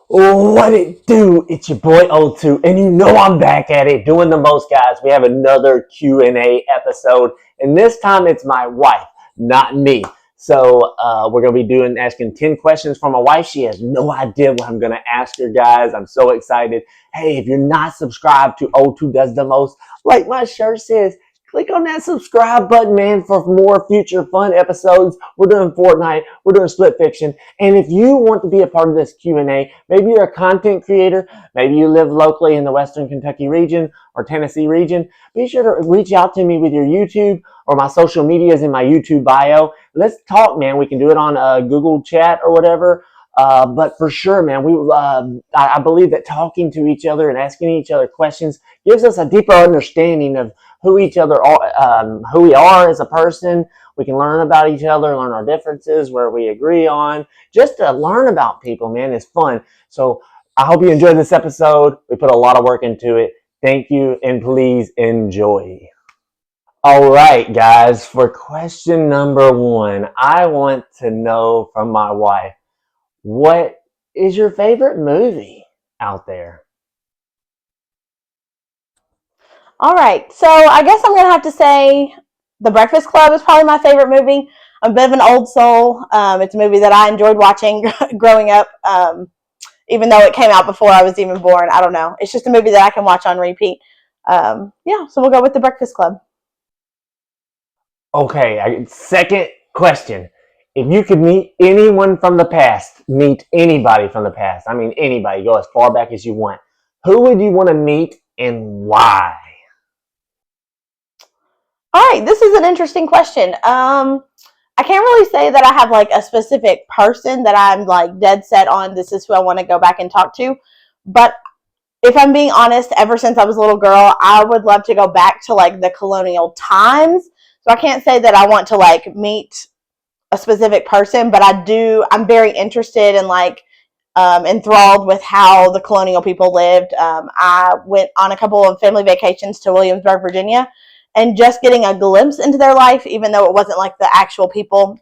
What it do? It's your boy O2, and you know I'm back at it, doing the most, guys. We have another Q&A episode, and this time it's my wife, not me. So we're gonna be asking 10 questions from my wife. She has no idea what I'm gonna ask her, guys. I'm so excited. Hey, if you're not subscribed to O2 Does the Most, like my shirt says, click on that subscribe button, man, for more future fun episodes. We're doing Fortnite, we're doing Split Fiction, and if you want to be a part of this Q&A, maybe you're a content creator, maybe you live locally in the Western Kentucky region or Tennessee region, be sure to reach out to me with your YouTube or my social medias in my YouTube bio. Let's talk, man. We can do it on Google Chat or whatever. But for sure, man, I believe that talking to each other and asking each other questions gives us a deeper understanding of who each other are, who we are as a person. We can learn about each other, learn our differences, where we agree on. Just to learn about people, man, is fun. So I hope you enjoyed this episode. We put a lot of work into it. Thank you, and please enjoy. All right, guys, for question number one, I want to know from my wife, what is your favorite movie out there? All right, so I guess I'm gonna have to say The Breakfast Club is probably my favorite movie. I'm a bit of an old soul. It's a movie that I enjoyed watching growing up, even though it came out before I was even born. I don't know. It's just a movie that I can watch on repeat. Yeah, so we'll go with The Breakfast Club. Okay, second question. If you could meet anyone from the past, meet anybody from the past, I mean anybody, go as far back as you want, who would you want to meet and why? All right, this is an interesting question. I can't really say that I have like a specific person that I'm like dead set on. This is who I want to go back and talk to. But if I'm being honest, ever since I was a little girl, I would love to go back to like the colonial times. So I can't say that I want to like meet a specific person, but I'm very interested in like enthralled with how the colonial people lived. I went on a couple of family vacations to Williamsburg, Virginia, and just getting a glimpse into their life, even though it wasn't like the actual people,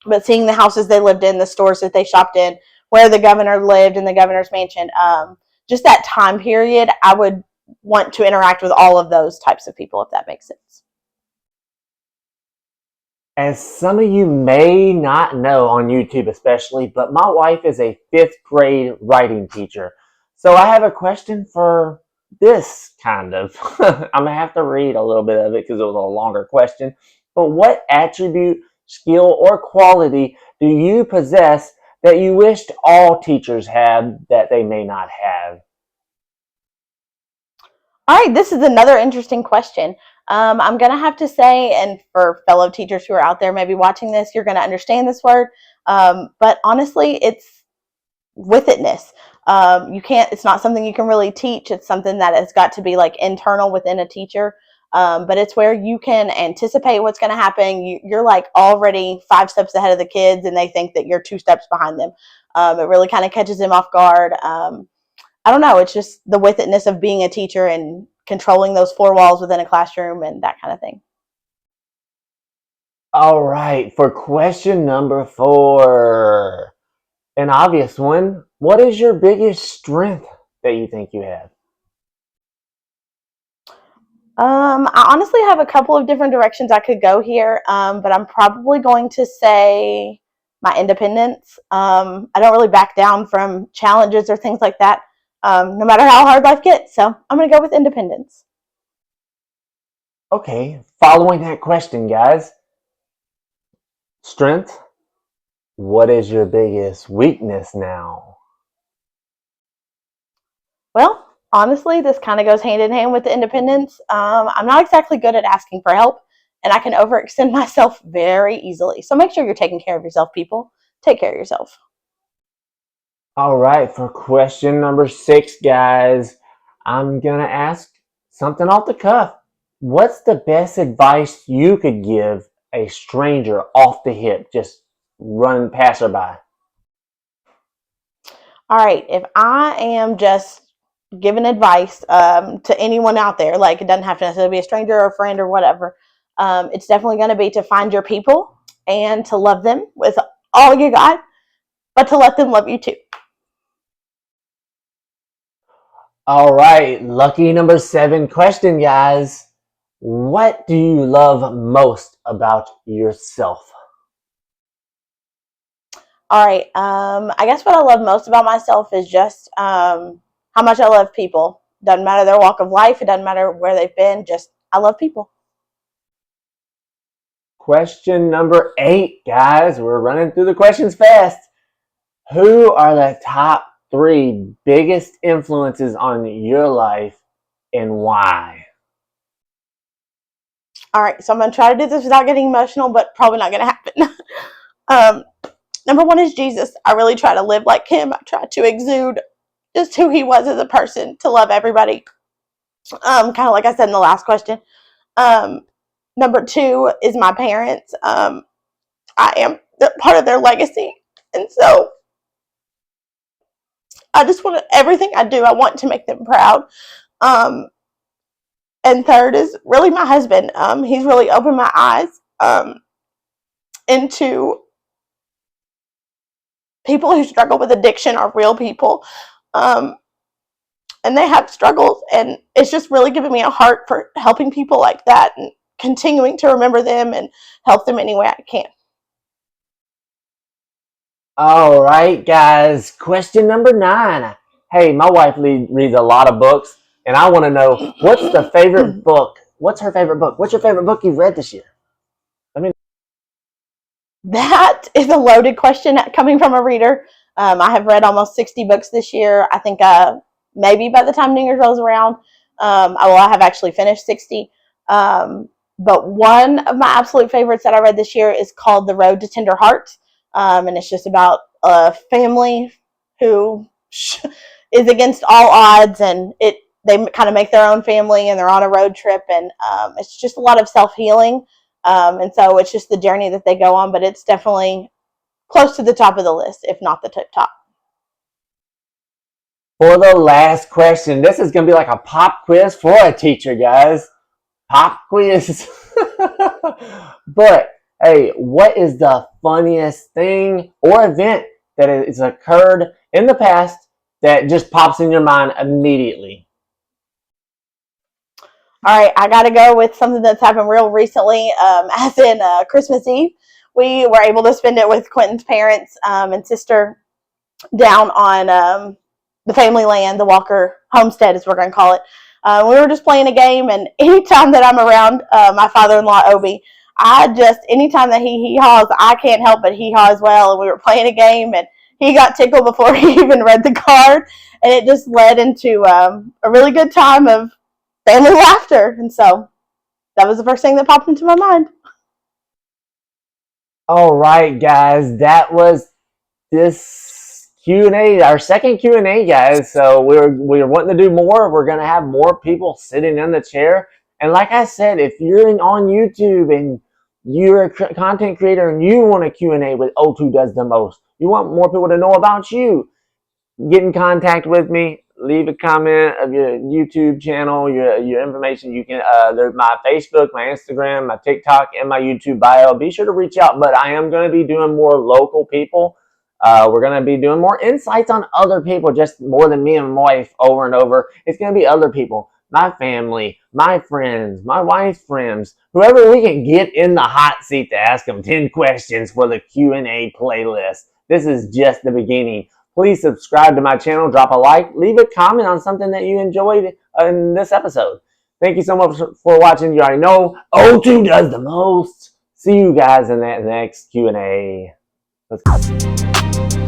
but seeing the houses they lived in, the stores that they shopped in, where the governor lived in the governor's mansion, just that time period, I would want to interact with all of those types of people, if that makes sense. As some of you may not know on YouTube especially, but my wife is a fifth grade writing teacher. So I have a question for this kind of. I'm going to have to read a little bit of it because it was a longer question. But what attribute, skill, or quality do you possess that you wished all teachers had that they may not have? All right, this is another interesting question. I'm going to have to say, and for fellow teachers who are out there maybe watching this, you're going to understand this word. But honestly, it's with itness. You can't, it's not something you can really teach. It's something that has got to be like internal within a teacher. But it's where you can anticipate what's going to happen. You're like already 5 steps ahead of the kids, and they think that you're 2 steps behind them. It really kind of catches them off guard. I don't know. It's just the with itness of being a teacher and controlling those four walls within a classroom and that kind of thing. All right, for question number four, an obvious one. What is your biggest strength that you think you have? I honestly have a couple of different directions I could go here, but I'm probably going to say my independence. I don't really back down from challenges or things like that, no matter how hard life gets. So I'm going to go with independence. Okay, following that question, guys. Strength. What is your biggest weakness now? Well, honestly, this kind of goes hand in hand with the independence. I'm not exactly good at asking for help, and I can overextend myself very easily. So make sure you're taking care of yourself, people. Take care of yourself. All right, for question number six, guys, I'm gonna ask something off the cuff. What's the best advice you could give a stranger off the hip, just run passerby? All right, if I am just giving advice to anyone out there, like it doesn't have to necessarily be a stranger or a friend or whatever, it's definitely going to be to find your people and to love them with all you got, but to let them love you too. All right, lucky number 7 question, guys. What do you love most about yourself? All right. I guess what I love most about myself is just how much I love people. Doesn't matter their walk of life. It doesn't matter where they've been. Just I love people. Question number 8, guys. We're running through the questions fast. Who are the top 3 biggest influences on your life and why? All right. So I'm gonna try to do this without getting emotional, but probably not gonna happen. um, Number one is Jesus. I really try to live like him. I try to exude just who he was as a person, to love everybody. Kind of like I said in the last question. Um, Number two is my parents. I am part of their legacy, and so I just want everything I do. I want to make them proud. Um, and third is really my husband. He's really opened my eyes into people who struggle with addiction are real people. Um, and they have struggles, and it's just really given me a heart for helping people like that and continuing to remember them and help them any way I can. All right, guys. Question number 9. Hey, my wife reads a lot of books, and I want to know what's the favorite book? What's her favorite book? What's your favorite book you've read this year? Let me. That is a loaded question coming from a reader. I have read almost 60 books this year. I think maybe by the time New Year's rolls around, I have actually finished 60. But one of my absolute favorites that I read this year is called The Road to Tender Hearts. And it's just about a family who is against all odds, and they kind of make their own family, and they're on a road trip, and it's just a lot of self-healing. And so it's just the journey that they go on, but it's definitely close to the top of the list, if not the top. For the last question, this is going to be like a pop quiz for a teacher, guys. Pop quiz. But, hey, what is the funniest thing or event that has occurred in the past that just pops in your mind immediately? All right, I got to go with something that's happened real recently, as in Christmas Eve. We were able to spend it with Quentin's parents and sister down on the family land, the Walker homestead, as we're going to call it. We were just playing a game, and anytime that I'm around my father-in-law, Obi, anytime that he haws, I can't help but he haw as well. And we were playing a game, and he got tickled before he even read the card, and it just led into a really good time of family laughter. And so that was the first thing that popped into my mind. All right, guys, that was this Q&A, our second Q&A, guys. So we're wanting to do more. We're going to have more people sitting in the chair. And like I said, if you're on YouTube and you're a content creator and you want a Q&A with O2 Does the Most, you want more people to know about you, get in contact with me. Leave a comment of your YouTube channel, your information. You can there's my Facebook, my Instagram, my TikTok, and my YouTube bio. Be sure to reach out. But I am going to be doing more local people. We're going to be doing more insights on other people, just more than me and my wife over and over. It's going to be other people, my family, my friends, my wife's friends, whoever we can get in the hot seat to ask them 10 questions for the Q&A playlist. This is just the beginning. Please subscribe to my channel, drop a like, leave a comment on something that you enjoyed in this episode. Thank you so much for watching. You already know O2 does the most. See you guys in that next Q&A. Let's go.